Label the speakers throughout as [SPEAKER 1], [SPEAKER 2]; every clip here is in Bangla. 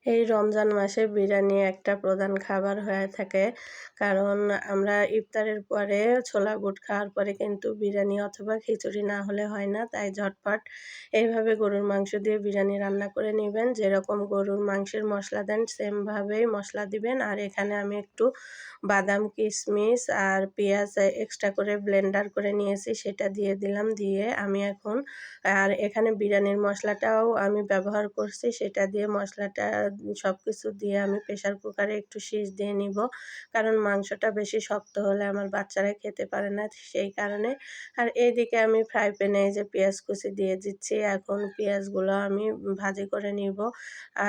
[SPEAKER 1] এই রমজান মাসে বিরিয়ানি একটা প্রধান খাবার হয়ে থাকে। কারণ আমরা ইফতারের পরে ছোলা বুট খাওয়ার পরে কিন্তু বিরিয়ানি অথবা খিচুড়ি না হলে হয় না। তাই ঝটপট এইভাবে গরুর মাংস দিয়ে বিরিয়ানি রান্না করে নিবেন। যেরকম গরুর মাংসের মসলা দেন সেম ভাবেই মসলা দিবেন। আর এখানে আমি একটু বাদাম, কিশমিশ আর পেঁয়াজ এক্সট্রা করে ব্লেন্ডার করে নিয়েছি, সেটা দিয়ে দিলাম। দিয়ে আমি এখন আর এখানে বিরিয়ানির মসলাটাও আমি ব্যবহার করছি, সেটা দিয়ে মসলাটা সবকিছু দিয়ে আমি প্রেশার কুকারে একটু সিজ দিয়ে নিব। কারণ মাংসটা বেশি শক্ত হলে আমার বাচ্চারা খেতে পারে না, সেই কারণে। আর এইদিকে আমি ফ্রাই প্যানে এই যে পেঁয়াজ কুচি দিয়ে দিচ্ছি। এখন পেঁয়াজগুলো আমি ভাজি করে নিব।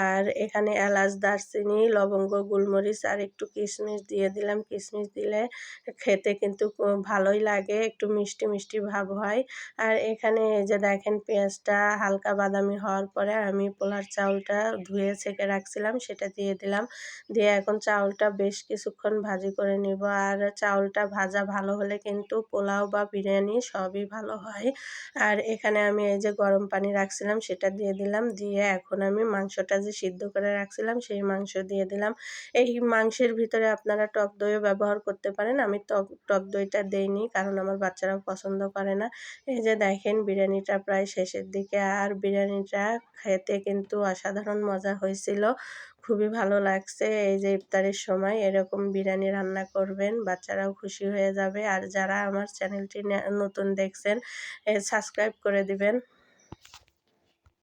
[SPEAKER 1] আর এখানে এলাচ, দারচিনি, লবঙ্গ, গোলমরিচ আর একটু কিশমিশ দিয়ে দিলাম। কিশমিশ দিলে খেতে কিন্তু ভালোই লাগে, একটু মিষ্টি মিষ্টি ভাব হয়। আর এখানে এই যে দেখেন পেঁয়াজটা হালকা বাদামি হওয়ার পরে আমি পোলার চাউলটা ধুয়ে ছেঁকে রাখছিলাম, সেটা দিয়ে দিলাম। দিয়ে এখন চাউলটা বেশ কিছুক্ষণ ভাজি করে নিব। আর চাউলটা ভাজা ভালো হলে কিন্তু পোলাও বা বিরিয়ানি সবই ভালো হয়। আর এখানে আমি এই যে গরম পানি রাখছিলাম সেটা দিয়ে দিলাম। দিয়ে এখন আমি মাংসটা যে সিদ্ধ করে রাখছিলাম সেই মাংস দিয়ে দিলাম। এই মাংসের ভিতরে আপনারা টক দইও ব্যবহার করতে পারেন। আমি টক দইটা দেইনি, কারণ আমার বাচ্চারাও পছন্দ করে না। এই যে দেখেন বিরিয়ানিটা প্রায় শেষের দিকে। আর বিরিয়ানিটা খেতে কিন্তু অসাধারণ মজা হয়েছিল, খুবই ভালো লাগছে। এই যে ইফতারের সময় এরকম বিরিয়ানি রান্না করবেন, বাচ্চারাও খুশি হয়ে যাবে। আর যারা আমার চ্যানেলটি নতুন দেখছেন সাবস্ক্রাইব করে দিবেন।